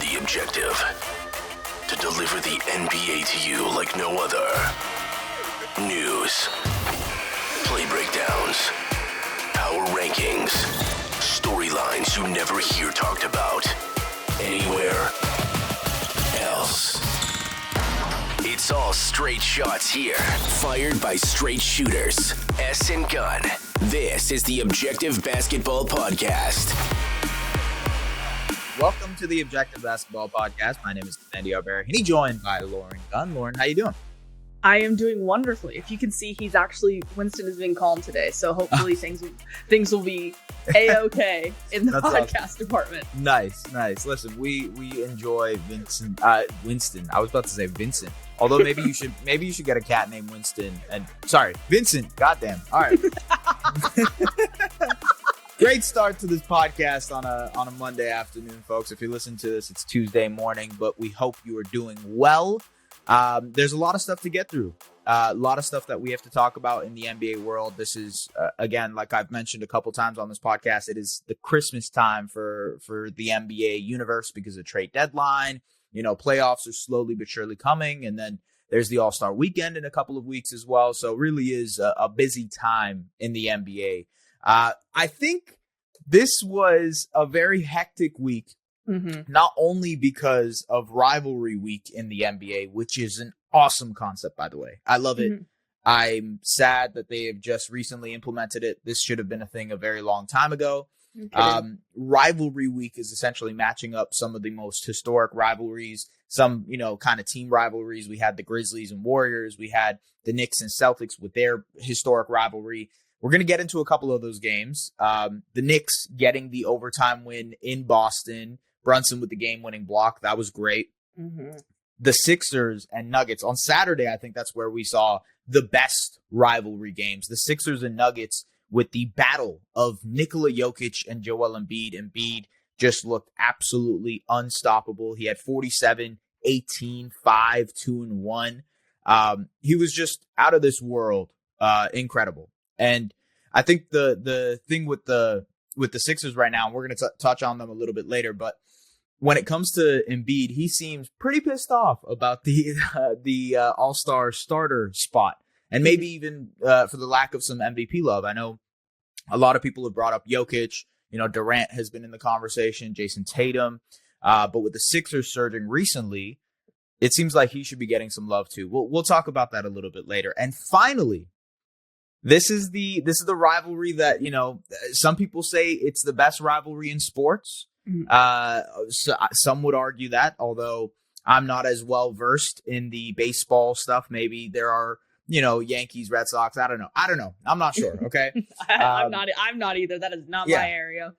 The objective: to deliver the NBA to you like no other. News, play breakdowns, power rankings, storylines you never hear talked about anywhere else. It's all straight shots here, fired by straight shooters. S and Gunn. This is the Objective Basketball Podcast. Welcome to the Objective Basketball Podcast. My name is Esfandiar, Baraheni, joined by Lauren Gunn. Lauren, how you doing? I am doing wonderfully. If you can see, Winston is being calm today, so hopefully things will be a-okay in the podcast awesome. Department. Nice. Listen, we enjoy Winston. I was about to say Vincent. Although maybe you should get a cat named Winston. Vincent. Goddamn. All right. Great start to this podcast on a Monday afternoon, folks. If you listen to this, it's Tuesday morning, but we hope you are doing well. There's a lot of stuff to get through. A lot of stuff that we have to talk about in the NBA world. This is, again, like I've mentioned a couple times on this podcast, it is the Christmas time for the NBA universe because of trade deadline. You know, playoffs are slowly but surely coming. And then there's the All-Star weekend in a couple of weeks as well. So it really is a busy time in the NBA. I think this was a very hectic week. Mm-hmm. Not only because of rivalry week in the NBA, which is an awesome concept, by the way. I love it. Mm-hmm. I'm sad that they have just recently implemented it. This should have been a thing a very long time ago. Okay. Rivalry week is essentially matching up some of the most historic rivalries, some, kind of team rivalries. We had the Grizzlies and Warriors. We had the Knicks and Celtics with their historic rivalry. We're going to get into a couple of those games. The Knicks getting the overtime win in Boston. Brunson with the game-winning block. That was great. Mm-hmm. The Sixers and Nuggets. On Saturday, I think that's where we saw the best rivalry games. The Sixers and Nuggets with the battle of Nikola Jokic and Joel Embiid. Embiid just looked absolutely unstoppable. He had 47, 18, 5, 2, and 1. He was just out of this world. Incredible. And I think the thing with the Sixers right now, and we're going to touch on them a little bit later, but when it comes to Embiid, he seems pretty pissed off about the All-Star starter spot, and maybe even for the lack of some MVP love. I know a lot of people have brought up Jokic. Durant has been in the conversation, Jason Tatum, but with the Sixers surging recently, it seems like he should be getting some love too. We'll talk about that a little bit later. And finally, this is the rivalry that, some people say it's the best rivalry in sports. So some would argue that, although I'm not as well versed in the baseball stuff. Maybe there are, Yankees, Red Sox. I don't know. I'm not sure. Okay. I'm not either. That is not my area.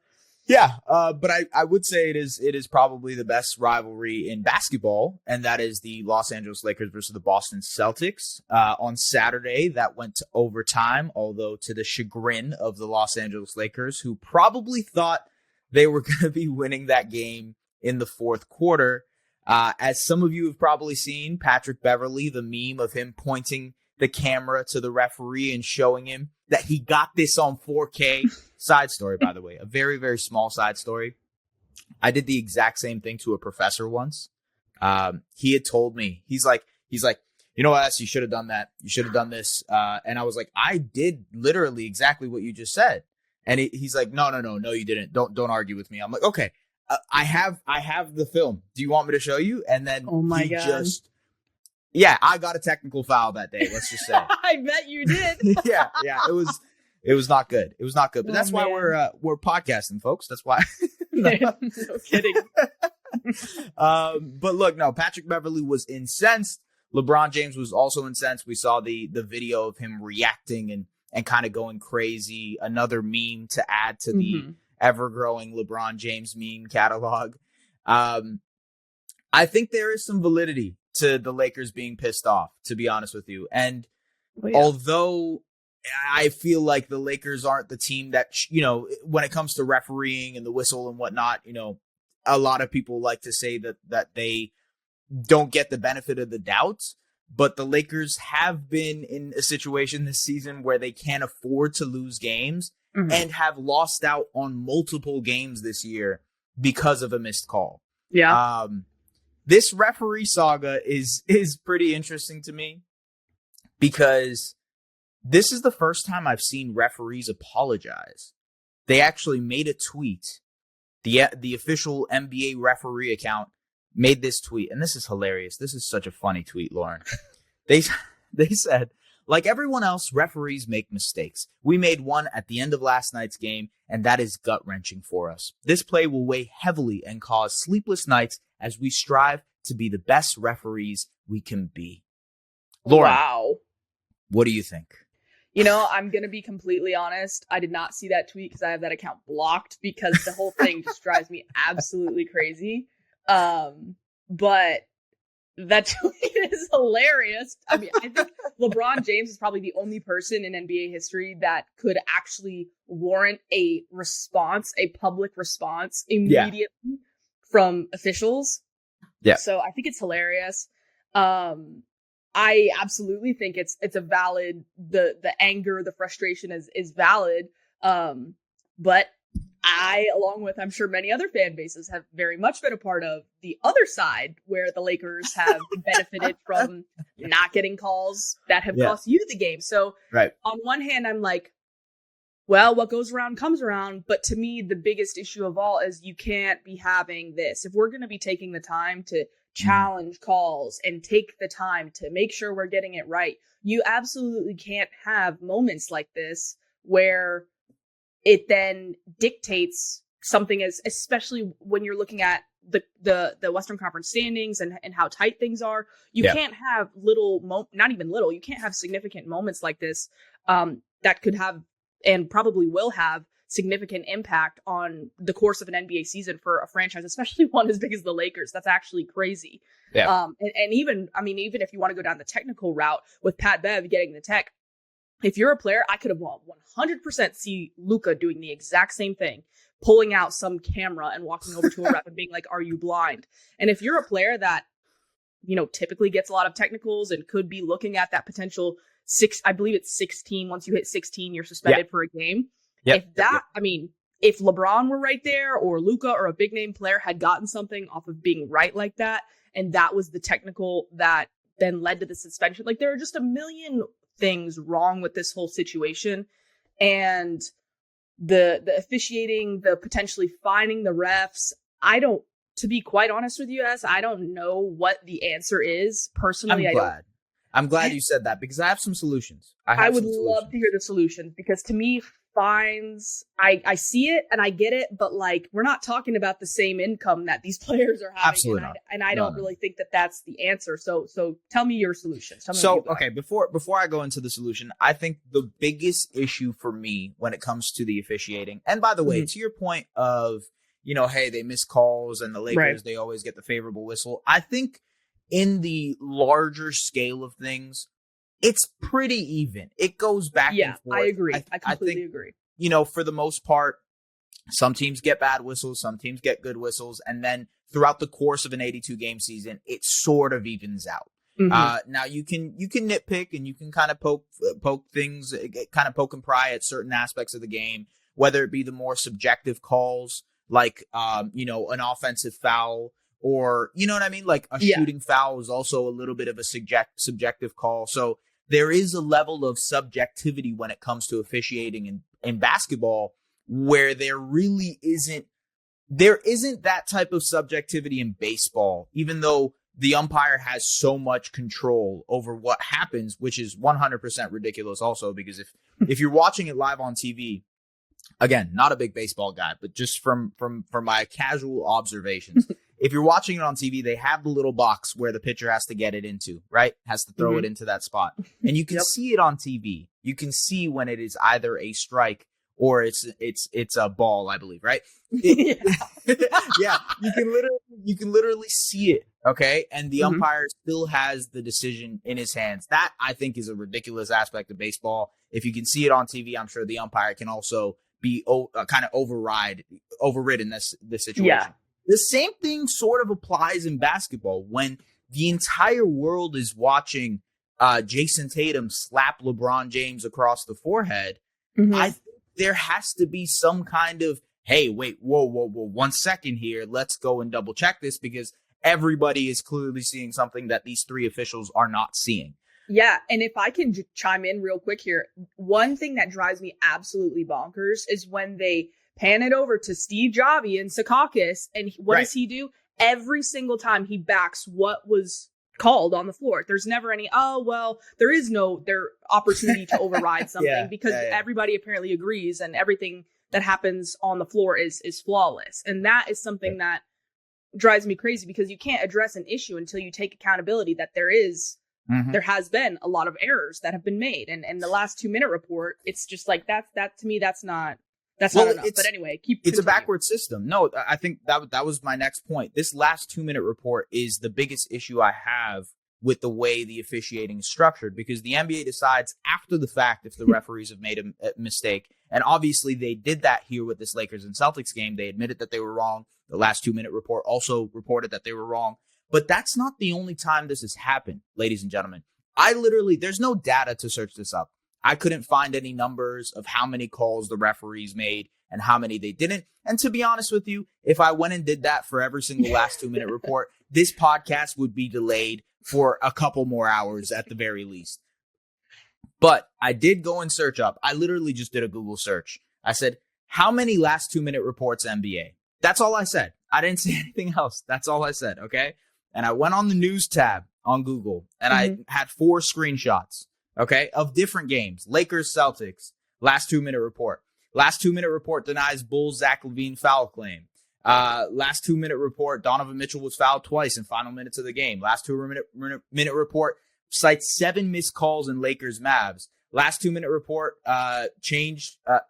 Yeah. But I would say it is probably the best rivalry in basketball. And that is the Los Angeles Lakers versus the Boston Celtics. On Saturday, that went to overtime, although to the chagrin of the Los Angeles Lakers, who probably thought they were going to be winning that game in the fourth quarter. As some of you have probably seen, Patrick Beverley, the meme of him pointing the camera to the referee and showing him that he got this on 4K. Side story, by the way, a very, very small side story. I did the exact same thing to a professor once. He had told me, he's like, you know what, you should have done that. You should have done this. And I was like, I did literally exactly what you just said. And he's like, no, you didn't. Don't argue with me. I'm like, okay, I have the film. Do you want me to show you? And then God. I got a technical foul that day. Let's just say. I bet you did. yeah. It was not good. But that's why we're podcasting, folks. That's why. No kidding. But look, no, Patrick Beverley was incensed. LeBron James was also incensed. We saw the video of him reacting and kind of going crazy. Another meme to add to the ever-growing LeBron James meme catalog. I think there is some validity to the Lakers being pissed off, to be honest with you. And although I feel like the Lakers aren't the team that, when it comes to refereeing and the whistle and whatnot, a lot of people like to say that they don't get the benefit of the doubt. But the Lakers have been in a situation this season where they can't afford to lose games and have lost out on multiple games this year because of a missed call. Yeah. This referee saga is pretty interesting to me because this is the first time I've seen referees apologize. They actually made a tweet. The official NBA referee account made this tweet, and this is hilarious. This is such a funny tweet, Lauren. They said, like everyone else, referees make mistakes. We made one at the end of last night's game, and that is gut-wrenching for us. This play will weigh heavily and cause sleepless nights as we strive to be the best referees we can be. Lauren, wow. What do you think? You know, I'm going to be completely honest. I did not see that tweet because I have that account blocked because the whole thing just drives me absolutely crazy. But that tweet is hilarious. I mean, I think LeBron James is probably the only person in NBA history that could actually warrant a response, a public response immediately from officials. Yeah. So I think it's hilarious. I absolutely think it's a valid, the anger, the frustration is valid. But I, along with, I'm sure many other fan bases, have very much been a part of the other side where the Lakers have benefited from not getting calls that have cost you the game. So on one hand, I'm like, well, what goes around comes around. But to me, the biggest issue of all is you can't be having this. If we're going to be taking the time to challenge calls and take the time to make sure we're getting it right, you absolutely can't have moments like this where it then dictates something, as especially when you're looking at the Western Conference standings and how tight things are. You can't have not even little, you can't have significant moments like this that could have and probably will have significant impact on the course of an NBA season for a franchise, especially one as big as the Lakers. That's actually crazy. Yeah. And even if you want to go down the technical route with Pat Bev getting the tech, if you're a player, I could have 100% see Luka doing the exact same thing, pulling out some camera and walking over to a ref and being like, "Are you blind?" And if you're a player that, typically gets a lot of technicals and could be looking at that potential I believe it's 16. Once you hit 16, you're suspended for a game. If if LeBron were right there, or Luka or a big name player had gotten something off of being right like that, and that was the technical that then led to the suspension, like there are just a million things wrong with this whole situation. And the officiating, the potentially fining the refs, to be quite honest with you, I don't know what the answer is. Personally, I'm glad you said that because I have some solutions. I would love to hear the solutions, because to me, fines, I see it and I get it, but like, we're not talking about the same income that these players are having. Absolutely not. And I don't really think that that's the answer. So tell me your solutions. Okay, before I go into the solution, I think the biggest issue for me when it comes to the officiating, and by the way, to your point of, hey, they miss calls and the Lakers, they always get the favorable whistle. I think in the larger scale of things, it's pretty even. It goes back and forth. I agree. I completely agree. For the most part, some teams get bad whistles, some teams get good whistles, and then throughout the course of an 82-game season, it sort of evens out. Mm-hmm. Now you can nitpick and you can kind of poke things, kind of poke and pry at certain aspects of the game, whether it be the more subjective calls, like an offensive foul, or you know what I mean, like a shooting foul is also a little bit of a subjective call. So there is a level of subjectivity when it comes to officiating in basketball, where there really isn't that type of subjectivity in baseball, even though the umpire has so much control over what happens, which is 100% ridiculous also, because if you're watching it live on TV, again, not a big baseball guy, but just from my casual observations, if you're watching it on TV, they have the little box where the pitcher has to get it into, right? Has to throw it into that spot. And you can see it on TV. You can see when it is either a strike or it's a ball, I believe, right? Yeah, you can literally see it, okay? And the umpire still has the decision in his hands. That, I think, is a ridiculous aspect of baseball. If you can see it on TV, I'm sure the umpire can also be kind of overridden this situation. Yeah. The same thing sort of applies in basketball when the entire world is watching Jason Tatum slap LeBron James across the forehead. I think there has to be some kind of, hey, wait, whoa, 1 second here. Let's go and double check this because everybody is clearly seeing something that these 3 officials are not seeing. Yeah, and if I can chime in real quick here, one thing that drives me absolutely bonkers is when they pan it over to Steve Javi and Secaucus, and what does he do? Every single time he backs what was called on the floor. There's never any, there is no opportunity to override something because everybody apparently agrees and everything that happens on the floor is flawless. And that is something that drives me crazy because you can't address an issue until you take accountability that there has been a lot of errors that have been made. And the last 2-minute report, it's just like that to me, that's not enough. But anyway, it's a backward system. No, I think that was my next point. This last 2-minute report is the biggest issue I have with the way the officiating is structured, because the NBA decides after the fact if the referees have made a mistake. And obviously they did that here with this Lakers and Celtics game. They admitted that they were wrong. The last 2-minute report also reported that they were wrong. But that's not the only time this has happened, ladies and gentlemen. There's no data to search this up. I couldn't find any numbers of how many calls the referees made and how many they didn't. And to be honest with you, if I went and did that for every single last 2-minute report, this podcast would be delayed for a couple more hours at the very least. But I did go and search up. I literally just did a Google search. I said, how many last 2-minute reports NBA? That's all I said. I didn't say anything else. That's all I said, okay? And I went on the news tab on Google, and I had 4 screenshots, okay, of different games. Lakers, Celtics, last 2-minute report. Last 2-minute report denies Bulls Zach LaVine foul claim. Last 2-minute report, Donovan Mitchell was fouled twice in final minutes of the game. Last 2-minute report cites 7 missed calls in Lakers Mavs. Last 2-minute report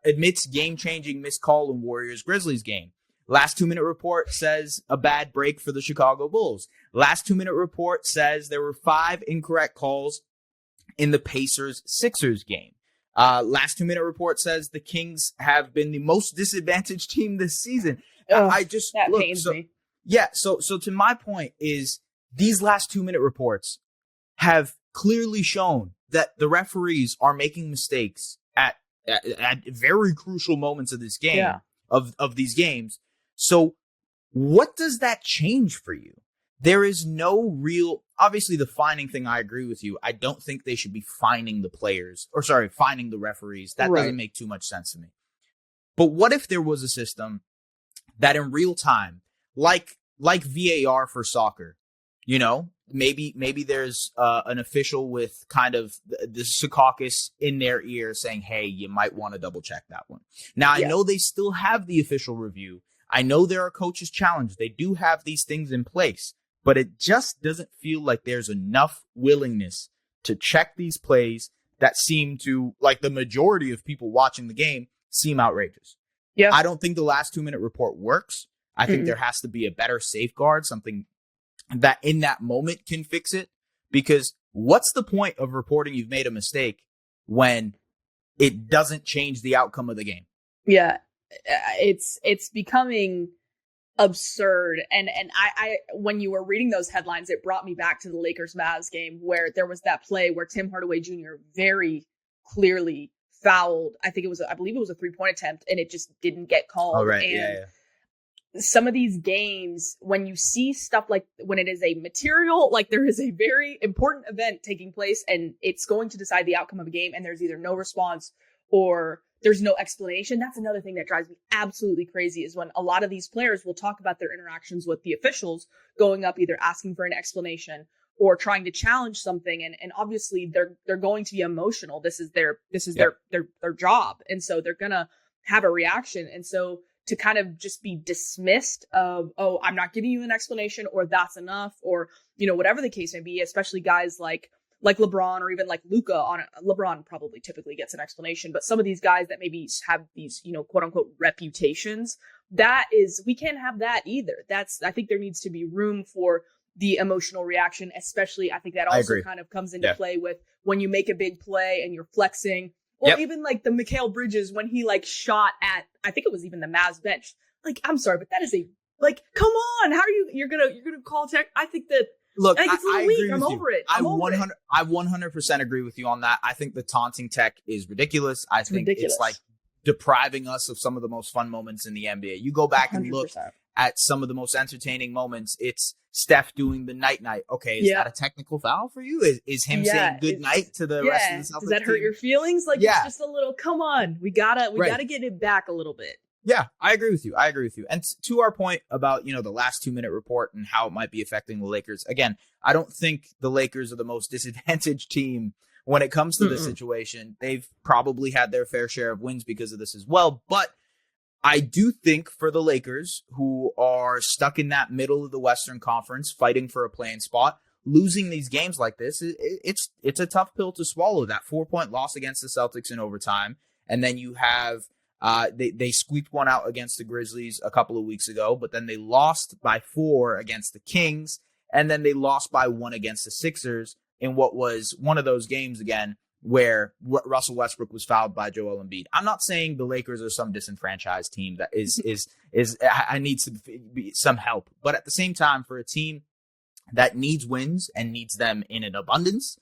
admits game-changing missed call in Warriors Grizzlies game. Last 2-minute report says a bad break for the Chicago Bulls. Last 2-minute report says there were 5 incorrect calls in the Pacers-Sixers game. Last 2-minute report says the Kings have been the most disadvantaged team this season. Pains me. Yeah, so to my point is these last 2-minute reports have clearly shown that the referees are making mistakes at very crucial moments of this game, of these games. So what does that change for you? There is no real, obviously the fining thing, I agree with you. I don't think they should be fining the referees. That doesn't make too much sense to me. But what if there was a system that in real time, like VAR for soccer, maybe there's an official with kind of the Secaucus in their ear saying, hey, you might want to double check that one. Now, I know they still have the official review. I know there are coaches challenged. They do have these things in place, but it just doesn't feel like there's enough willingness to check these plays that seem to, like the majority of people watching the game, seem outrageous. Yeah. I don't think the last 2-minute report works. I think there has to be a better safeguard, something that in that moment can fix it, because what's the point of reporting you've made a mistake when it doesn't change the outcome of the game? Yeah, it's becoming absurd. And I when you were reading those headlines, it brought me back to the Lakers Mavs game where there was that play where Tim Hardaway Jr. very clearly fouled. I believe it was a 3-point attempt, and it just didn't get called. Oh, right. And some of these games, when you see stuff like when it is a material, like there is a very important event taking place and it's going to decide the outcome of a game, and there's either no response or there's no explanation. That's another thing that drives me absolutely crazy, is when a lot of these players will talk about their interactions with the officials, going up, either asking for an explanation or trying to challenge something. And obviously they're going to be emotional. This is their job. And so they're going to have a reaction. And so to kind of just be dismissed of, oh, I'm not giving you an explanation, or that's enough, or, whatever the case may be, especially guys like LeBron or even like Luka. LeBron probably typically gets an explanation, but some of these guys that maybe have these, quote unquote reputations, we can't have that either. I think there needs to be room for the emotional reaction, especially. I think that also kind of comes into play with when you make a big play and you're flexing. Or even like the Mikal Bridges when he like shot at, I think it was even the Mavs bench. Like, I'm sorry, but that is come on. How are you're going to call tech? I think that, look, it's a little weak. I'm over it. I 100% agree with you on that. I think the taunting tech is ridiculous. I think it's like depriving us of some of the most fun moments in the NBA. You go back and 100%. look at some of the most entertaining moments. It's Steph doing the night. Okay, is that a technical foul for you? Is him saying good night to the rest of the Celtics Does that hurt team? your feelings? Like, it's just a little, come on, we gotta get it back a little bit. Yeah, I agree with you. And to our point about, the last 2-minute report and how it might be affecting the Lakers. Again, I don't think the Lakers are the most disadvantaged team when it comes to this situation. They've probably had their fair share of wins because of this as well. But I do think for the Lakers, who are stuck in that middle of the Western Conference fighting for a play-in spot, losing these games like this, it's a tough pill to swallow. That 4-point loss against the Celtics in overtime. And then you have they squeaked one out against the Grizzlies a couple of weeks ago, but then they lost by 4 against the Kings. And then they lost by 1 against the Sixers in what was one of those games again where Russell Westbrook was fouled by Joel Embiid. I'm not saying the Lakers are some disenfranchised team that is I need some help, but at the same time, for a team that needs wins and needs them in an abundance,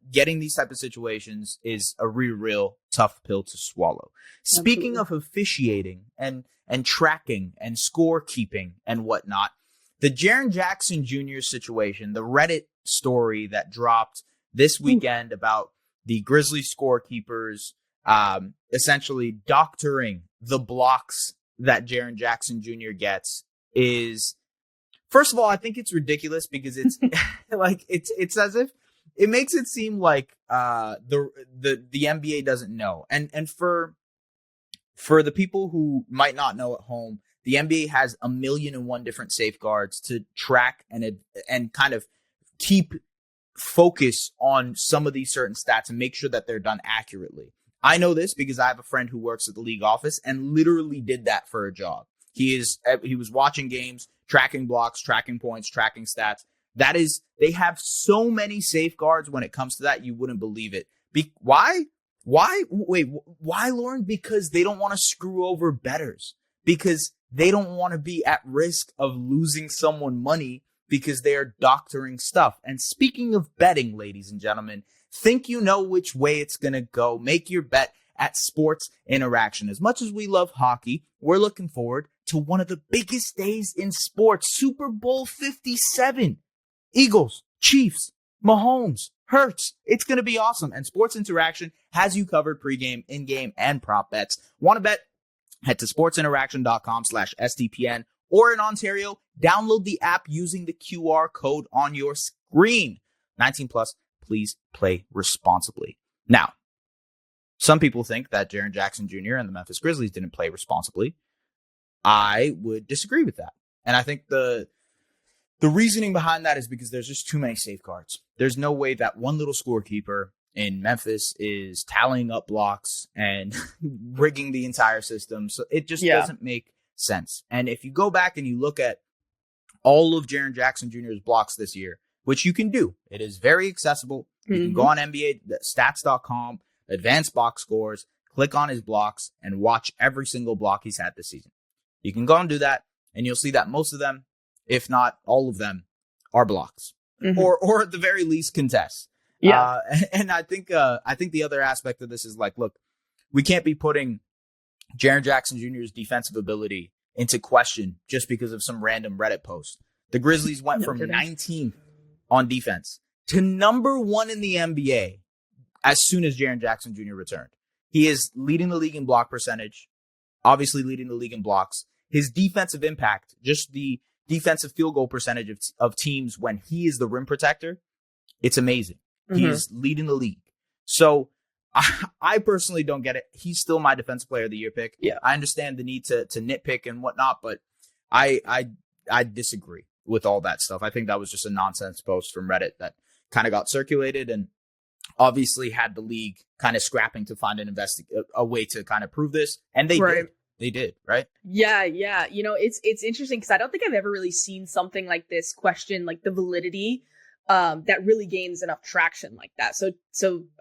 getting these type of situations is a real tough pill to swallow. Absolutely. Speaking of officiating and tracking and scorekeeping and whatnot, the Jaren Jackson Jr. situation, the Reddit story that dropped this weekend about the Grizzlies scorekeepers essentially doctoring the blocks that Jaren Jackson Jr. gets is, first of all, I think it's ridiculous because it's like it's as if it makes it seem like the NBA doesn't know. And for the people who might not know at home, the NBA has 1,000,001 different safeguards to track and kind of keep focus on some of these certain stats and make sure that they're done accurately. I know this because I have a friend who works at the league office and literally did that for a job. He was watching games, tracking blocks, tracking points, tracking stats. They have so many safeguards when it comes to that, you wouldn't believe it. Why? Wait, why, Lauren? Because they don't want to screw over bettors. Because they don't want to be at risk of losing someone money because they are doctoring stuff. And speaking of betting, ladies and gentlemen, think you know which way it's going to go. Make your bet at Sports Interaction. As much as we love hockey, we're looking forward to one of the biggest days in sports, Super Bowl 57. Eagles, Chiefs, Mahomes, Hurts. It's going to be awesome. And Sports Interaction has you covered pregame, in-game, and prop bets. Want to bet? Head to sportsinteraction.com/SDPN, or in Ontario, download the app using the QR code on your screen. 19 plus, please play responsibly. Now, some people think that Jaren Jackson Jr. and the Memphis Grizzlies didn't play responsibly. I would disagree with that. And I think the reasoning behind that is because there's just too many safeguards. There's no way that one little scorekeeper in Memphis is tallying up blocks and rigging the entire system. So it just doesn't make sense. And if you go back and you look at all of Jaren Jackson Jr.'s blocks this year, which you can do, it is very accessible. You can go on NBA stats.com, advanced box scores, click on his blocks, and watch every single block he's had this season. You can go and do that, and you'll see that most of them, if not all of them, are blocks, or at the very least contests. Yeah, and I think the other aspect of this is like, look, we can't be putting Jaren Jackson Jr.'s defensive ability into question just because of some random Reddit post. The Grizzlies went from 19th on defense to number 1 in the NBA as soon as Jaren Jackson Jr. returned. He is leading the league in block percentage, obviously leading the league in blocks. His defensive impact, just the defensive field goal percentage of teams when he is the rim protector, it's amazing. He is leading the league. So I personally don't get it. He's still my defensive player of the year pick. Yeah. I understand the need to nitpick and whatnot, but I disagree with all that stuff. I think that was just a nonsense post from Reddit that kind of got circulated and obviously had the league kind of scrapping to find a way to kind of prove this. And they did. They did, right? Yeah. You know, it's interesting because I don't think I've ever really seen something like this question, like the validity that really gains enough traction like that. So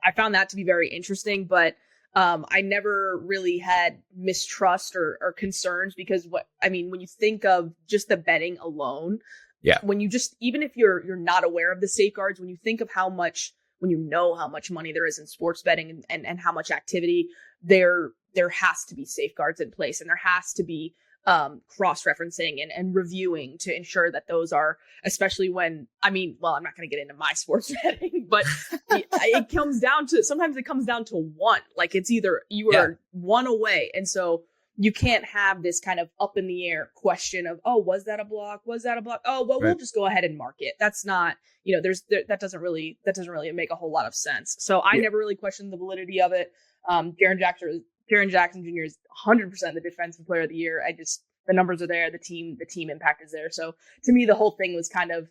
I found that to be very interesting, but I never really had mistrust or concerns because when you think of just the betting alone, when you just, even if you're not aware of the safeguards, when you think of when you know how much money there is in sports betting and how much activity there has to be safeguards in place, and there has to be cross-referencing and reviewing to ensure that those are, especially when, I'm not going to get into my sports betting, but it comes down to, sometimes it comes down to one, like it's either you are one away. And so you can't have this kind of up in the air question of, oh, was that a block? Was that a block? Oh, well, we'll just go ahead and mark it. That's not, that doesn't really make a whole lot of sense. So I never really questioned the validity of it. Jaren Jackson Jr. is 100% the defensive player of the year. The numbers are there. The team impact is there. So to me, the whole thing was kind of,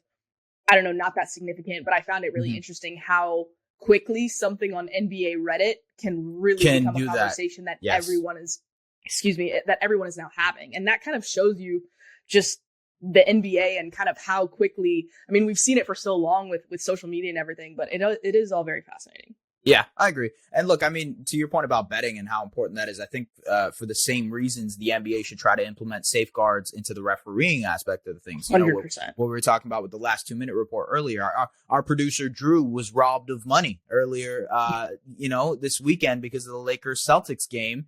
I don't know, not that significant, but I found it really interesting how quickly something on NBA Reddit can become a conversation that everyone is now having. And that kind of shows you just the NBA and kind of how quickly, we've seen it for so long with social media and everything, but it is all very fascinating. Yeah, I agree. And look, to your point about betting and how important that is, I think for the same reasons, the NBA should try to implement safeguards into the refereeing aspect of the things. 100%. What we were talking about with the last 2-minute report earlier, our producer Drew was robbed of money earlier, this weekend because of the Lakers Celtics game,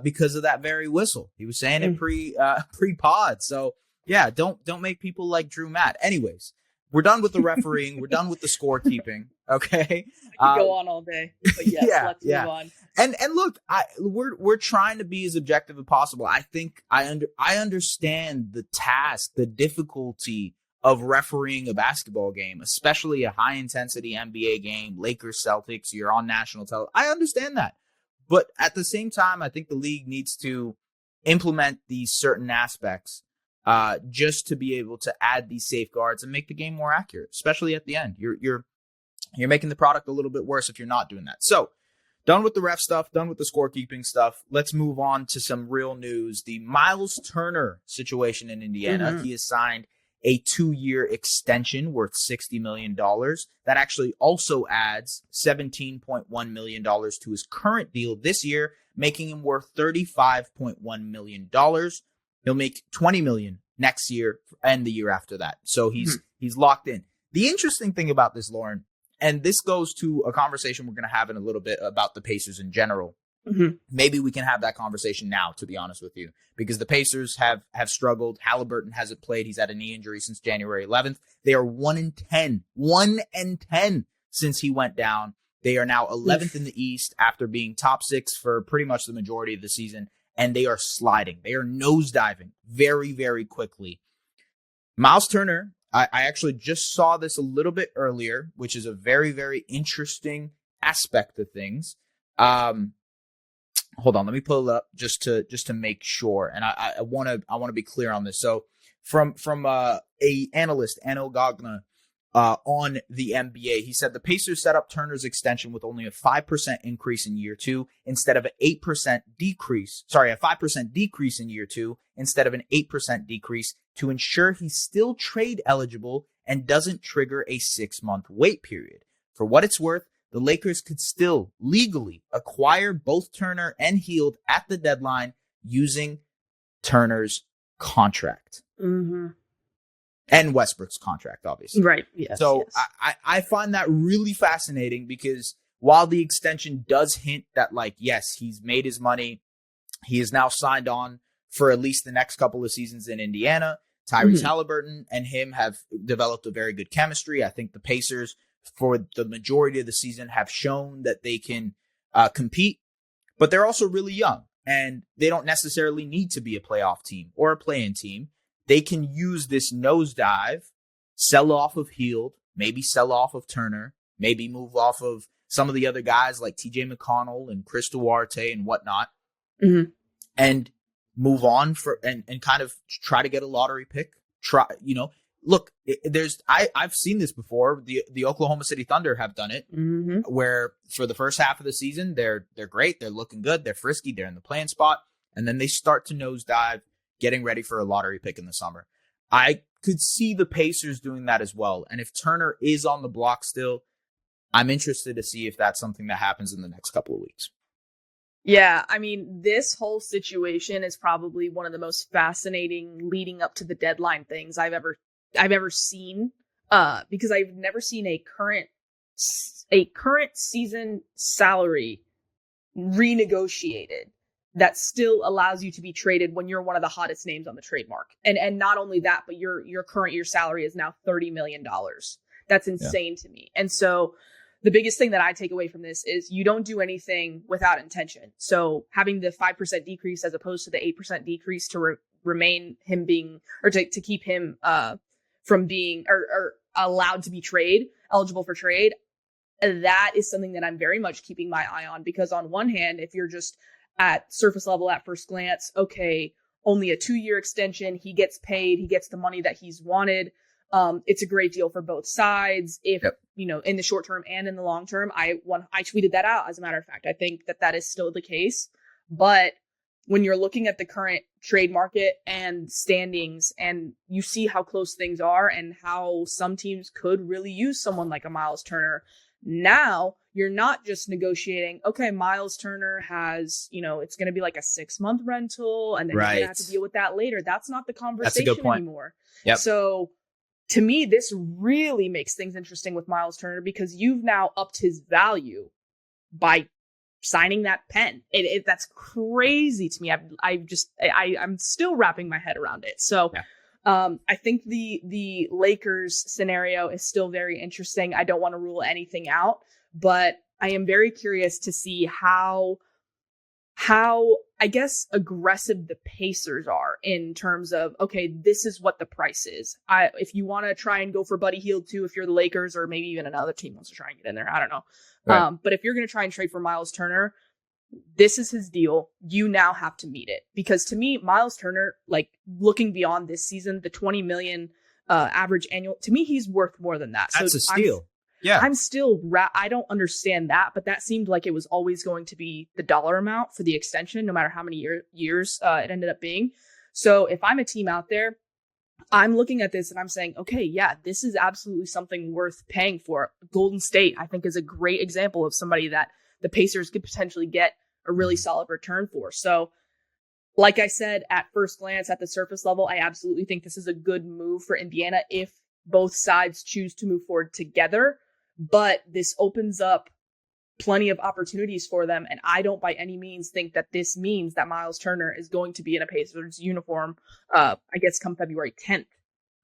because of that very whistle. He was saying it pre-pod. So yeah, don't make people like Drew mad. Anyways, we're done with the refereeing. We're done with the scorekeeping. Okay. I could go on all day, but let's move on. And look, we're trying to be as objective as possible. I think I understand the task, the difficulty of refereeing a basketball game, especially a high intensity NBA game, Lakers Celtics. You're on national television. I understand that, but at the same time, I think the league needs to implement these certain aspects. Just to be able to add these safeguards and make the game more accurate, especially at the end. You're making the product a little bit worse if you're not doing that. So, done with the ref stuff, done with the scorekeeping stuff. Let's move on to some real news. The Myles Turner situation in Indiana. Mm-hmm. He has signed a 2-year extension worth $60 million. That actually also adds $17.1 million to his current deal this year, making him worth $35.1 million. He'll make $20 million next year and the year after that. So he's locked in. The interesting thing about this, Lauren, and this goes to a conversation we're going to have in a little bit about the Pacers in general. Mm-hmm. Maybe we can have that conversation now, to be honest with you, because the Pacers have struggled. Halliburton hasn't played. He's had a knee injury since January 11th. They are 1-10. 1-10 since he went down. They are now 11th in the East after being top 6 for pretty much the majority of the season. And they are sliding. They are nosediving very, very quickly. Myles Turner, I actually just saw this a little bit earlier, which is a very, very interesting aspect of things. Hold on, let me pull it up just to make sure. And I want to be clear on this. So from a analyst, Anil Gagna, on the NBA, he said the Pacers set up Turner's extension with only a 5% increase in year 2 instead of an 8% decrease. Sorry, a 5% decrease in year 2 instead of an 8% decrease to ensure he's still trade eligible and doesn't trigger a 6-month wait period. For what it's worth, the Lakers could still legally acquire both Turner and Hield at the deadline using Turner's contract. Mm-hmm. And Westbrook's contract, obviously. Right. Yes. So yes. I find that really fascinating because while the extension does hint that, yes, he's made his money, he is now signed on for at least the next couple of seasons in Indiana. Tyrese Halliburton and him have developed a very good chemistry. I think the Pacers, for the majority of the season, have shown that they can compete, but they're also really young and they don't necessarily need to be a playoff team or a play-in team. They can use this nosedive, sell off of Hield, maybe sell off of Turner, maybe move off of some of the other guys like TJ McConnell and Chris Duarte and whatnot, and move on and kind of try to get a lottery pick. Look, I've seen this before. The Oklahoma City Thunder have done it, where for the first half of the season they're great, they're looking good, they're frisky, they're in the playing spot, and then they start to nosedive, getting ready for a lottery pick in the summer. I could see the Pacers doing that as well. And if Turner is on the block still, I'm interested to see if that's something that happens in the next couple of weeks. Yeah, this whole situation is probably one of the most fascinating leading up to the deadline things I've ever seen. Because I've never seen a current season salary renegotiated that still allows you to be traded when you're one of the hottest names on the trademark. And not only that, but your current year salary is now $30 million. That's insane to me. And so the biggest thing that I take away from this is you don't do anything without intention. So having the 5% decrease as opposed to the 8% decrease to remain him being, or to keep him from being or allowed to be eligible for trade, that is something that I'm very much keeping my eye on, because on one hand, if you're just at surface level at first glance, okay, only a 2-year extension, he gets paid, he gets the money that he's wanted. It's a great deal for both sides. If, in the short term and in the long term, I tweeted that out. As a matter of fact, I think that is still the case. But when you're looking at the current trade market and standings, and you see how close things are and how some teams could really use someone like a Myles Turner, now you're not just negotiating, okay, Myles Turner has, it's going to be like a 6-month rental and then you're going to have to deal with that later. That's not the conversation anymore. Yep. So to me, this really makes things interesting with Myles Turner, because you've now upped his value by signing that pen. That's crazy to me. I'm still wrapping my head around it. So I think the Lakers scenario is still very interesting. I don't want to rule anything out, but I am very curious to see how I guess aggressive the Pacers are in terms of, okay, this is what the price is. If you want to try and go for Buddy Hield too, if you're the Lakers, or maybe even another team wants to try and get in there, I don't know. Right. But if you're going to try and trade for Myles Turner, this is his deal. You now have to meet it, because to me, Myles Turner, like looking beyond this season, the 20 million average annual, to me, he's worth more than that. That's a steal. I'm still, I don't understand that, but that seemed like it was always going to be the dollar amount for the extension, no matter how many years it ended up being. So if I'm a team out there, I'm looking at this and I'm saying, okay, yeah, this is absolutely something worth paying for. Golden State, I think, is a great example of somebody that the Pacers could potentially get a really solid return for. So like I said, at first glance, at the surface level, I absolutely think this is a good move for Indiana if both sides choose to move forward together. But this opens up plenty of opportunities for them. And I don't by any means think that this means that Myles Turner is going to be in a Pacers uniform, I guess, come February 10th.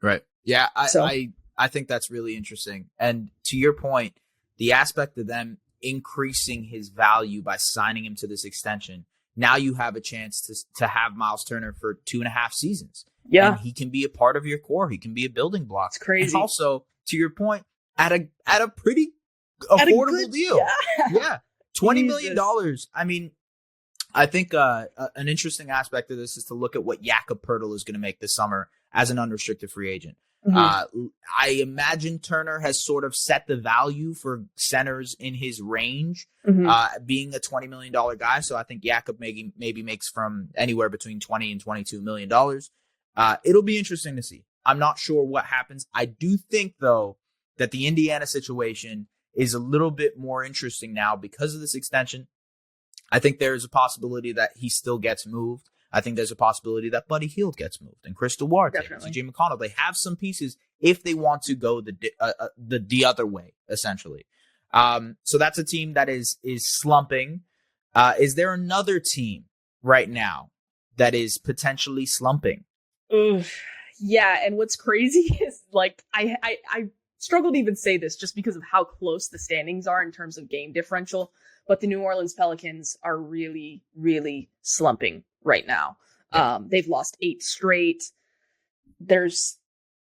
Right. Yeah, I think that's really interesting. And to your point, the aspect of them increasing his value by signing him to this extension, now you have a chance to have Myles Turner for 2.5 seasons. Yeah. And he can be a part of your core. He can be a building block. It's crazy. And also, to your point, at a pretty affordable deal. Yeah. $20 million. I mean, I think an interesting aspect of this is to look at what Jakob Poeltl is going to make this summer as an unrestricted free agent. Mm-hmm. I imagine Turner has sort of set the value for centers in his range, being a $20 million guy. So I think Jakob maybe makes from anywhere between $20 and $22 million. It'll be interesting to see. I'm not sure what happens. I do think, though, that the Indiana situation is a little bit more interesting now because of this extension. I think there's a possibility that he still gets moved. I think there's a possibility that Buddy Hield gets moved and Chris Duarte, TJ McConnell. They have some pieces if they want to go the other way, essentially. So that's a team that is slumping. Is there another team right now that is potentially slumping? Yeah, and what's crazy is, like, I struggle to even say this just because of how close the standings are in terms of game differential, but the New Orleans Pelicans are really, really slumping right now. They've lost 8 straight.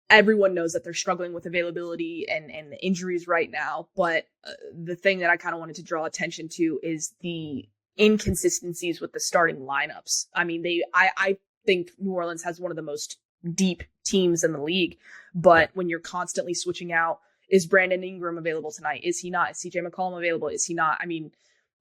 Everyone knows that they're struggling with availability and injuries right now, but the thing that I kind of wanted to draw attention to is the inconsistencies with the starting lineups. I mean, I think New Orleans has one of the most deep teams in the league, but when you're constantly switching out, is Brandon Ingram available tonight? Is he not? Is CJ McCollum available? Is he not? I mean,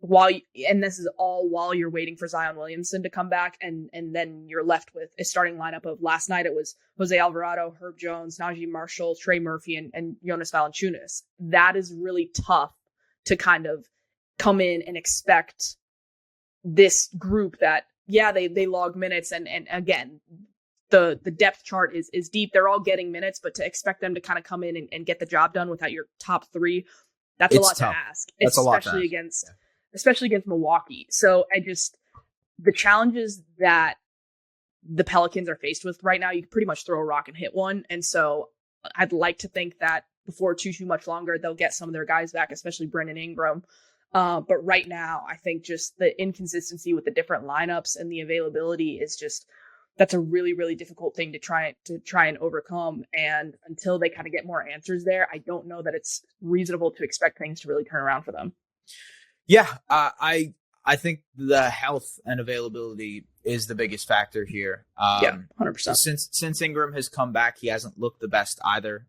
and this is all while you're waiting for Zion Williamson to come back, and then you're left with a starting lineup of last night. It was Jose Alvarado, Herb Jones, Najee Marshall, Trey Murphy, and Jonas Valanciunas. That is really tough to kind of come in and expect this group that, yeah, they log minutes, and again, the depth chart is deep. They're all getting minutes, but to expect them to kind of come in and get the job done without your top 3, that's a lot to ask, especially against especially against Milwaukee. So the challenges that the Pelicans are faced with right now, you can pretty much throw a rock and hit one. And so I'd like to think that before too much longer, they'll get some of their guys back, especially Brendan Ingram. But right now, I think just the inconsistency with the different lineups and the availability is that's a really, really difficult thing to try and overcome. And until they kind of get more answers there, I don't know that it's reasonable to expect things to really turn around for them. Yeah, I think the health and availability is the biggest factor here. 100%. Since Ingram has come back, he hasn't looked the best either.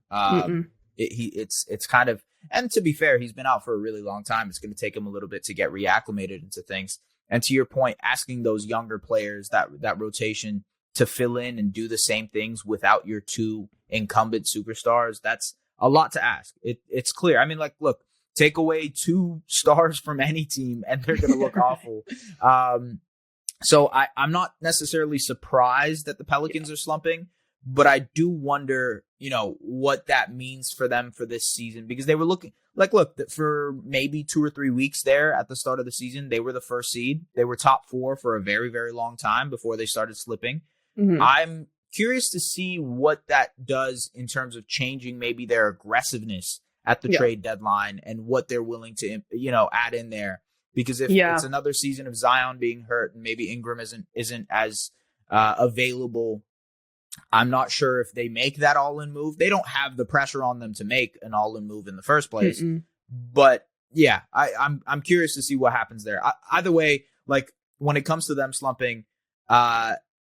It's kind of, and to be fair, he's been out for a really long time. It's going to take him a little bit to get reacclimated into things. And to your point, asking those younger players that rotation to fill in and do the same things without your two incumbent superstars, that's a lot to ask. It's clear. I mean, like, look, take away 2 stars from any team and they're going to look awful. So I'm not necessarily surprised that the Pelicans are slumping, but I do wonder, what that means for them for this season, because they were looking like, for maybe 2 or 3 weeks there at the start of the season, they were the first seed. They were top 4 for a very, very long time before they started slipping. Mm-hmm. I'm curious to see what that does in terms of changing maybe their aggressiveness at the trade deadline and what they're willing to, add in there. Because if it's another season of Zion being hurt and maybe Ingram isn't as available, I'm not sure if they make that all-in move. They don't have the pressure on them to make an all-in move in the first place. Mm-mm. But yeah, I'm curious to see what happens there. Either way, like when it comes to them slumping,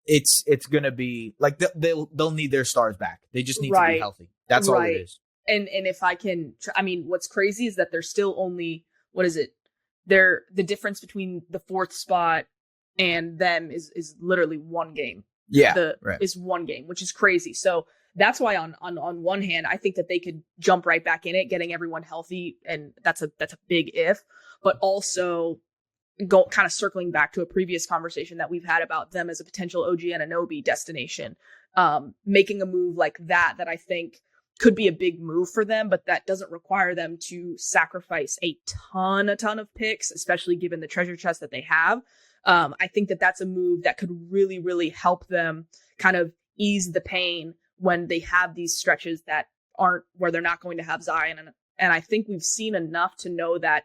it's gonna be like they'll need their stars back. They just need to be healthy. That's all it is. And if I can, what's crazy is that they're still only, what is it? The difference between the 4th spot and them is literally 1 game. Yeah, is 1 game, which is crazy. So that's why on one hand, I think that they could jump right back in it, getting everyone healthy, and that's a big if. But also, kind of circling back to a previous conversation that we've had about them as a potential OG Anunoby destination, making a move like that I think could be a big move for them, but that doesn't require them to sacrifice a ton of picks, especially given the treasure chest that they have. I think that's a move that could really, really help them kind of ease the pain when they have these stretches that aren't where they're not going to have Zion. And I think we've seen enough to know that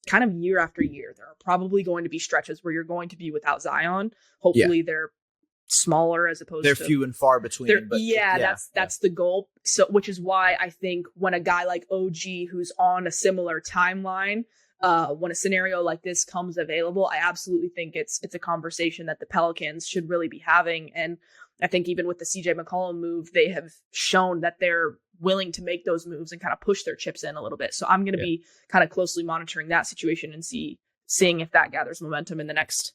kind of year after year, there are probably going to be stretches where you're going to be without Zion. Hopefully they're smaller as opposed they're to few and far between. But that's the goal. So, which is why I think when a guy like OG, who's on a similar timeline, when a scenario like this comes available, I absolutely think it's a conversation that the Pelicans should really be having. And I think even with the CJ McCollum move, they have shown that they're willing to make those moves and kind of push their chips in a little bit. So I'm going to be kind of closely monitoring that situation and seeing if that gathers momentum in the next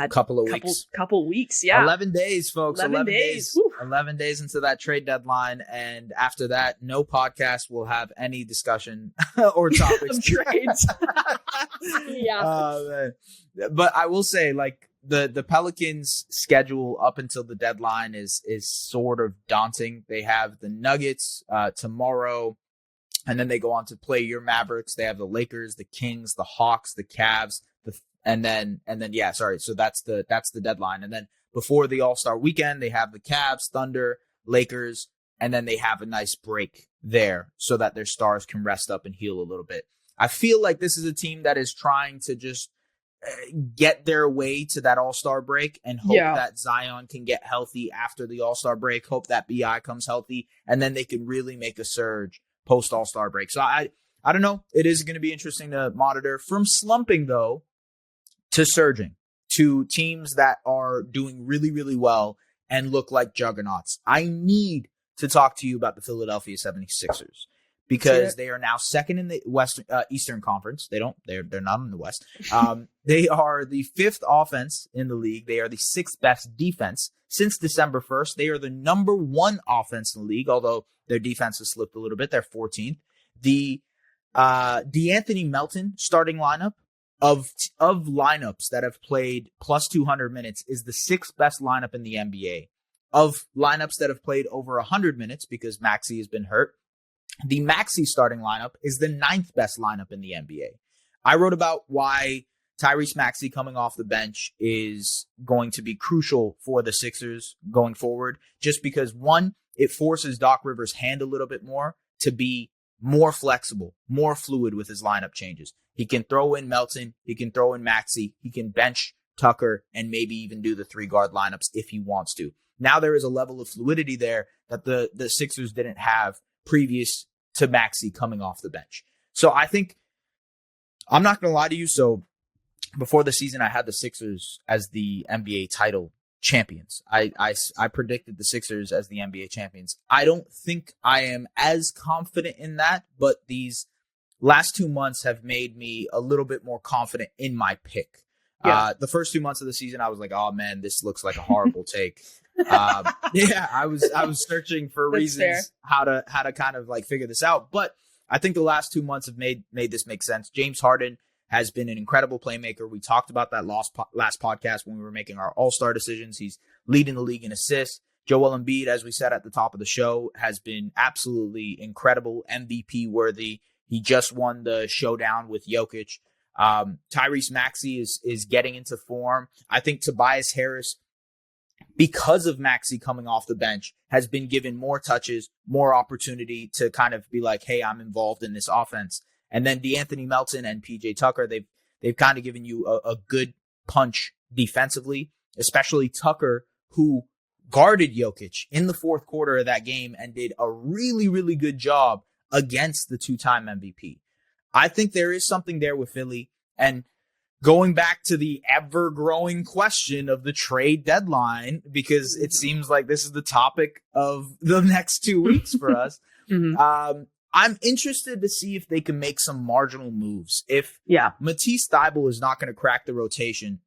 couple weeks. Yeah. 11 days, folks. 11 days. Whew. 11 days into that trade deadline. And after that, no podcast will have any discussion or topics. Of trades. But I will say, like, the Pelicans' schedule up until the deadline is sort of daunting. They have the Nuggets tomorrow, and then they go on to play your Mavericks. They have the Lakers, the Kings, the Hawks, the Cavs, and then so that's the deadline. And then before the All-Star weekend, they have the Cavs, Thunder, Lakers, and then they have a nice break there so that their stars can rest up and heal a little bit. I feel like this is a team that is trying to just get their way to that All-Star break and hope that Zion can get healthy after the All-Star break, hope that BI comes healthy, and then they can really make a surge post All-Star break. So I don't know. It is going to be interesting to monitor. From slumping, though, to surging, to teams that are doing really, really well and look like juggernauts, I need to talk to you about the Philadelphia 76ers. Because they are now second in the Eastern Conference. They're not in the West. They are the 5th offense in the league. They are the 6th best defense since December 1st. They are the number 1 offense in the league, although their defense has slipped a little bit. They're 14th. The DeAnthony Melton starting lineup of lineups that have played plus 200 minutes is the 6th best lineup in the NBA. Of lineups that have played over 100 minutes, because Maxey has been hurt, the Maxey starting lineup is the 9th best lineup in the NBA. I wrote about why Tyrese Maxey coming off the bench is going to be crucial for the Sixers going forward, just because, one, it forces Doc Rivers' hand a little bit more to be more flexible, more fluid with his lineup changes. He can throw in Melton, he can throw in Maxey, he can bench Tucker, and maybe even do the 3-guard lineups if he wants to. Now there is a level of fluidity there that the Sixers didn't have previous to Maxey coming off the bench. So I think, I'm not going to lie to you, so before the season, I had the Sixers as the NBA title champions. I predicted the Sixers as the NBA champions. I don't think I am as confident in that, but these last 2 months have made me a little bit more confident in my pick. Yeah. The first 2 months of the season, I was like, oh man, this looks like a horrible take. I was searching for reasons how to kind of like figure this out. But I think the last 2 months have made this make sense. James Harden has been an incredible playmaker. We talked about that last podcast when we were making our all-star decisions. He's leading the league in assists. Joel Embiid, as we said at the top of the show, has been absolutely incredible, MVP worthy. He just won the showdown with Jokic. Tyrese Maxey is getting into form. I think Tobias Harris, because of Maxey coming off the bench, has been given more touches, more opportunity to kind of be like, hey, I'm involved in this offense. And then DeAnthony Melton and PJ Tucker, they've kind of given you a good punch defensively, especially Tucker, who guarded Jokic in the fourth quarter of that game and did a really, really good job against the 2-time MVP. I think there is something there with Philly. And going back to the ever-growing question of the trade deadline, because it seems like this is the topic of the next 2 weeks for us, I'm interested to see if they can make some marginal moves. If Matisse Thybulle is not going to crack the rotation,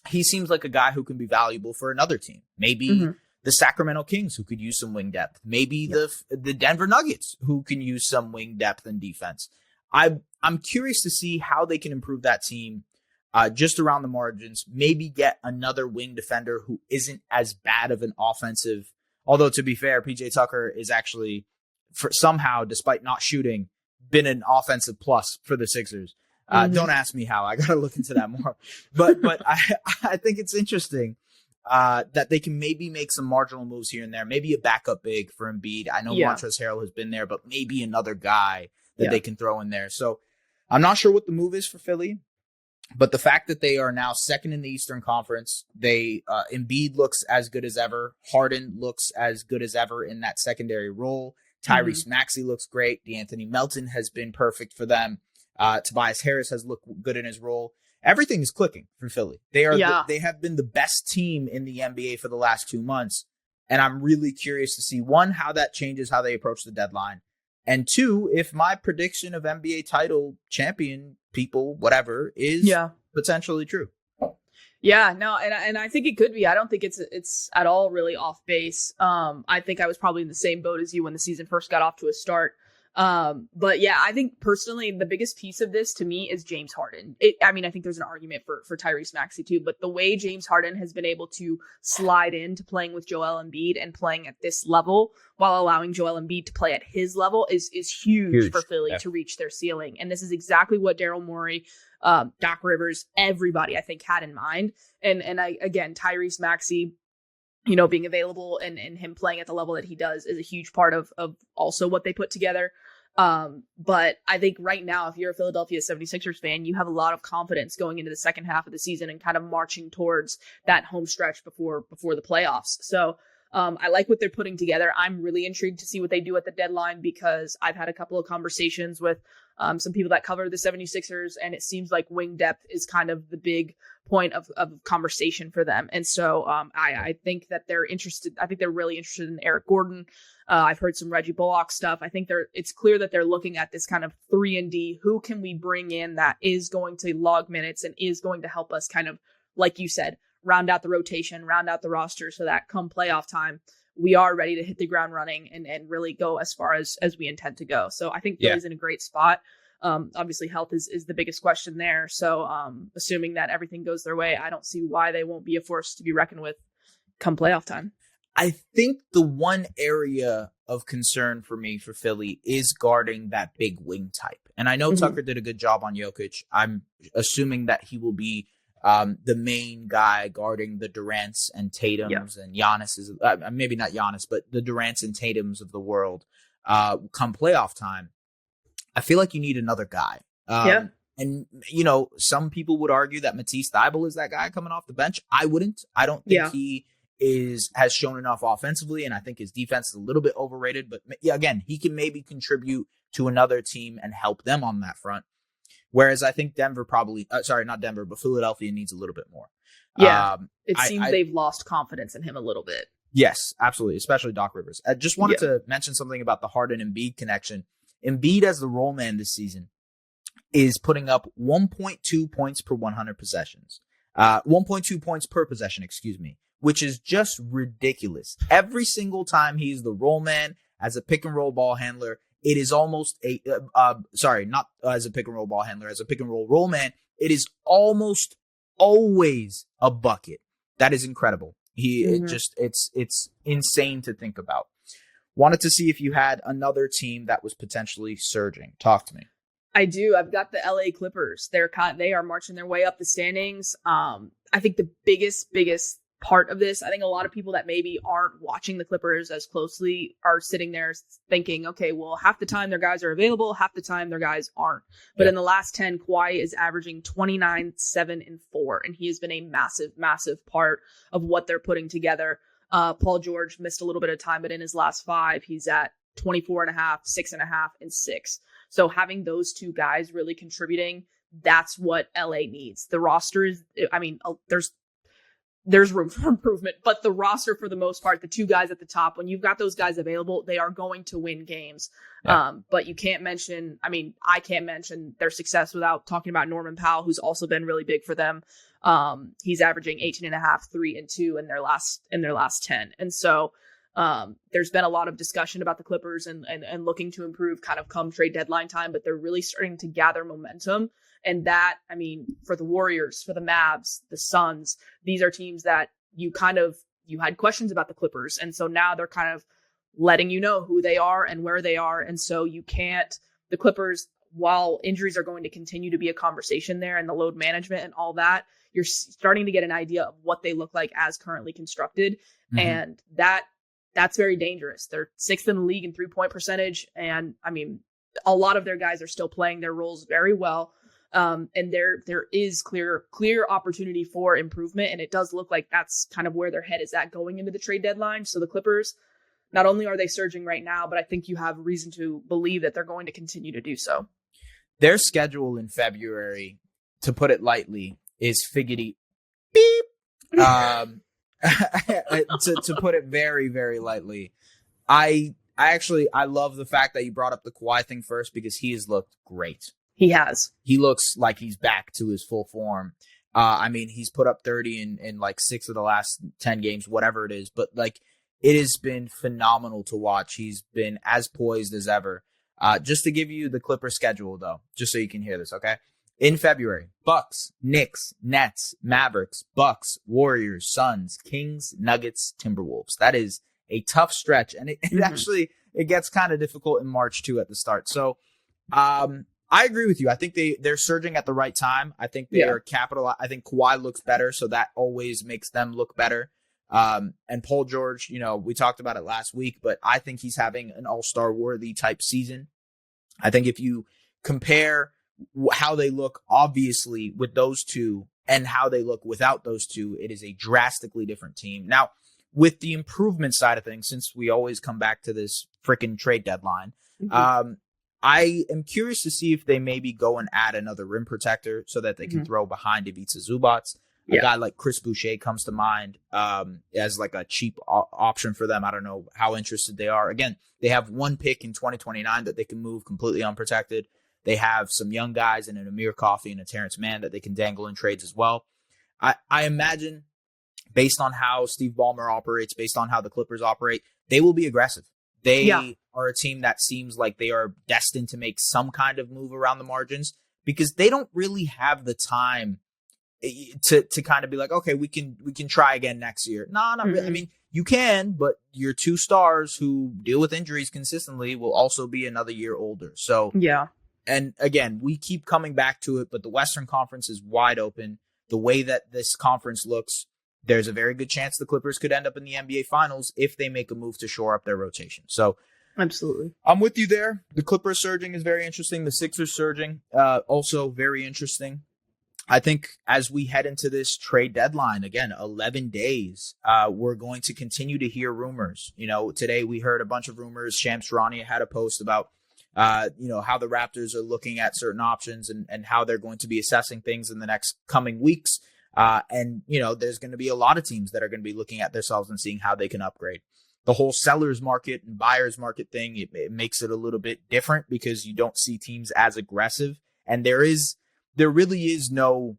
he seems like a guy who can be valuable for another team. Maybe the Sacramento Kings, who could use some wing depth. Maybe the Denver Nuggets, who can use some wing depth and defense. I'm curious to see how they can improve that team just around the margins. Maybe get another wing defender who isn't as bad of an offensive. Although, to be fair, PJ Tucker is actually, for somehow, despite not shooting, been an offensive plus for the Sixers. Don't ask me how. I got to look into that more. But I think it's interesting that they can maybe make some marginal moves here and there. Maybe a backup big for Embiid. I know Montrezl Harrell has been there, but maybe another guy that they can throw in there. So I'm not sure what the move is for Philly, but the fact that they are now second in the Eastern Conference, Embiid looks as good as ever. Harden looks as good as ever in that secondary role. Tyrese Maxey looks great. DeAnthony Melton has been perfect for them. Tobias Harris has looked good in his role. Everything is clicking for Philly. They have been the best team in the NBA for the last 2 months. And I'm really curious to see, one, how that changes how they approach the deadline. And two, if my prediction of NBA title champion people, whatever, is potentially true. Yeah, no, and I think it could be. I don't think it's at all really off base. I think I was probably in the same boat as you when the season first got off to a start. But yeah, I think personally the biggest piece of this to me is James Harden. I think there's an argument for Tyrese Maxey too, but the way James Harden has been able to slide into playing with Joel Embiid and playing at this level while allowing Joel Embiid to play at his level is huge for Philly to reach their ceiling. And this is exactly what Daryl Morey, Doc Rivers, everybody I think had in mind. And again, Tyrese Maxey, being available and him playing at the level that he does is a huge part of also what they put together. But I think right now, if you're a Philadelphia 76ers fan, you have a lot of confidence going into the second half of the season and kind of marching towards that home stretch before the playoffs. So I like what they're putting together. I'm really intrigued to see what they do at the deadline because I've had a couple of conversations with some people that cover the 76ers, and it seems like wing depth is kind of the big point of conversation for them. And so I think that they're interested. I think they're really interested in Eric Gordon. I've heard some Reggie Bullock stuff. I think it's clear that they're looking at this kind of 3-and-D. Who can we bring in that is going to log minutes and is going to help us kind of, like you said, round out the rotation, round out the roster so that come playoff time, we are ready to hit the ground running and really go as far as we intend to go. So I think Philly's in a great spot. Obviously health is the biggest question there. So assuming that everything goes their way, I don't see why they won't be a force to be reckoned with come playoff time. I think the one area of concern for me for Philly is guarding that big wing type. And I know Tucker did a good job on Jokic. I'm assuming that he will be the main guy guarding the Durants and Tatums and Giannis's, maybe not Giannis, but the Durants and Tatums of the world come playoff time. I feel like you need another guy. And, you know, some people would argue that Matisse Thybulle is that guy coming off the bench. I wouldn't. I don't think he has shown enough offensively, and I think his defense is a little bit overrated. But yeah, again, he can maybe contribute to another team and help them on that front. Whereas I think Denver probably, not Denver, but Philadelphia needs a little bit more. Yeah, it seems they've lost confidence in him a little bit. Yes, absolutely, especially Doc Rivers. I just wanted to mention something about the Harden and Embiid connection. Embiid as the role man this season is putting up 1.2 points per 100 possessions. 1.2 points per possession, which is just ridiculous. Every single time he's the roll man as a pick and roll ball handler, it is almost not as a pick and roll ball handler, as a pick and roll man, it is almost always a bucket. That is incredible. It's insane to think about. Wanted to see if you had another team that was potentially surging. Talk to me. I do. I've got the LA Clippers. They are marching their way up the standings. I think the biggest part of this, I think a lot of people that maybe aren't watching the Clippers as closely are sitting there thinking, okay, well, half the time their guys are available, half the time their guys aren't. But in the last 10, Kawhi is averaging 29, 7, and 4. And he has been a massive part of what they're putting together. Paul George missed a little bit of time, but in his last 5, he's at 24.5, 6.5, and 6. So having those two guys really contributing, that's what LA needs. The roster is, there's room for improvement, but the roster, for the most part, the two guys at the top, when you've got those guys available, they are going to win games. But you can't mention, I can't mention their success without talking about Norman Powell, who's also been really big for them. He's averaging 18.5, 3, and 2 in their last 10. And so there's been a lot of discussion about the Clippers and looking to improve kind of come trade deadline time, but they're really starting to gather momentum. And that, for the Warriors, for the Mavs, the Suns, these are teams that you had questions about the Clippers. And so now they're kind of letting you know who they are and where they are. And so the Clippers, while injuries are going to continue to be a conversation there and the load management and all that, you're starting to get an idea of what they look like as currently constructed. And that's very dangerous. They're 6th in the league in 3-point percentage. And a lot of their guys are still playing their roles very well. And there is clear opportunity for improvement. And it does look like that's kind of where their head is at going into the trade deadline. So the Clippers, not only are they surging right now, but I think you have reason to believe that they're going to continue to do so. Their schedule in February, to put it lightly, is figgity beep. To put it very, very lightly, I love the fact that you brought up the Kawhi thing first, because he has looked great. He has. He looks like he's back to his full form. He's put up 30 in like 6 of the last 10 games, whatever it is. But like, it has been phenomenal to watch. He's been as poised as ever. Just to give you the Clippers schedule, though, just so you can hear this, okay? In February, Bucks, Knicks, Nets, Mavericks, Bucks, Warriors, Suns, Kings, Nuggets, Timberwolves. That is a tough stretch, and it gets kind of difficult in March too at the start. So, I agree with you. I think they're surging at the right time. I think they are capitalized. I think Kawhi looks better, so that always makes them look better. And Paul George, we talked about it last week, but I think he's having an all-star worthy type season. I think if you compare how they look, obviously, with those two and how they look without those two, it is a drastically different team. Now, with the improvement side of things, since we always come back to this freaking trade deadline, I am curious to see if they maybe go and add another rim protector so that they can throw behind Ivica Zubac. A guy like Chris Boucher comes to mind as like a cheap option for them. I don't know how interested they are. Again, they have one pick in 2029 that they can move completely unprotected. They have some young guys in an Amir Coffey and a Terrence Mann that they can dangle in trades as well. I imagine, based on how Steve Ballmer operates, based on how the Clippers operate, they will be aggressive. They are a team that seems like they are destined to make some kind of move around the margins, because they don't really have the time to kind of be like, okay, we can try again next year. No, not really. you can, but your two stars who deal with injuries consistently will also be another year older. So, yeah. And again, we keep coming back to it, but the Western Conference is wide open. The way that this conference looks, there's a very good chance the Clippers could end up in the NBA Finals if they make a move to shore up their rotation. So, absolutely, I'm with you there. The Clippers surging is very interesting. The Sixers surging, also very interesting. I think as we head into this trade deadline, again, 11 days, we're going to continue to hear rumors. Today we heard a bunch of rumors. Shams Charania had a post about, how the Raptors are looking at certain options and how they're going to be assessing things in the next coming weeks. There's going to be a lot of teams that are going to be looking at themselves and seeing how they can upgrade. The whole sellers market and buyers market thing, it makes it a little bit different because you don't see teams as aggressive. And there really is no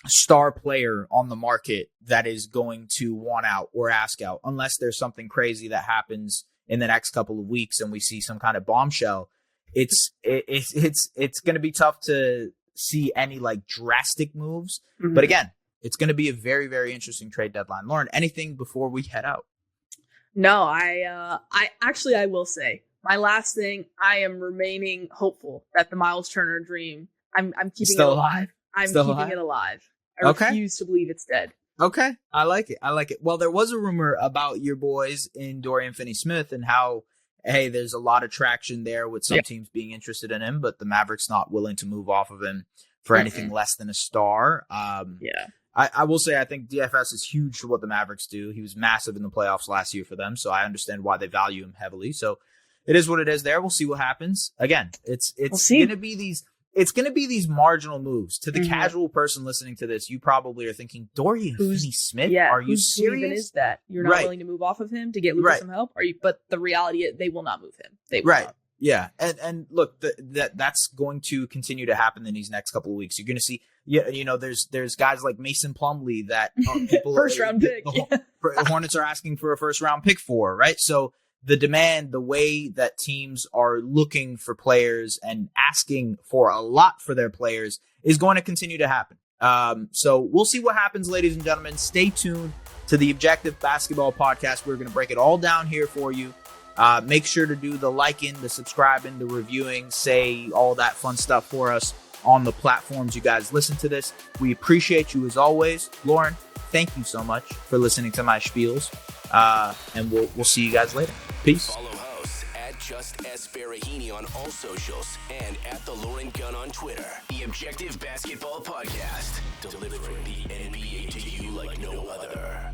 star player on the market that is going to want out or ask out unless there's something crazy that happens in the next couple of weeks and we see some kind of bombshell. It's going to be tough to see any like drastic moves. Mm-hmm. But again, it's going to be a very, very interesting trade deadline. Lauren, anything before we head out? No, I will say my last thing, I am remaining hopeful that the Myles Turner dream, I'm keeping it alive. I'm keeping it alive. I refuse to believe it's dead. Okay. I like it. Well, there was a rumor about your boys in Dorian Finney-Smith and how, hey, there's a lot of traction there with some teams being interested in him, but the Mavericks not willing to move off of him for anything less than a star. I will say I think DFS is huge for what the Mavericks do. He was massive in the playoffs last year for them, so I understand why they value him heavily. So it is what it is there. We'll see what happens. Again, it's going to be these marginal moves. To the casual person listening to this, you probably are thinking, Dorian Finney-Smith? Yeah, are you serious? Who even is that? You're not willing to move off of him to get Luka some help? But the reality is they will not move him. They will not. Yeah, and look, that's going to continue to happen in these next couple of weeks. You're going to see, there's guys like Mason Plumlee that people first round pick. The Hornets are asking for a first round pick for, right? So the demand, the way that teams are looking for players and asking for a lot for their players is going to continue to happen. So we'll see what happens, ladies and gentlemen. Stay tuned to the Objective Basketball Podcast. We're going to break it all down here for you. Make sure to do the liking, the subscribing, the reviewing, say all that fun stuff for us on the platforms you guys listen to this. We appreciate you as always. Lauren, thank you so much for listening to my spiels. And we'll see you guys later. Peace. Follow hosts at Just S Baraheni on all socials and at the Lauren Gunn on Twitter. The Objective Basketball Podcast, delivering the NBA to you like no other.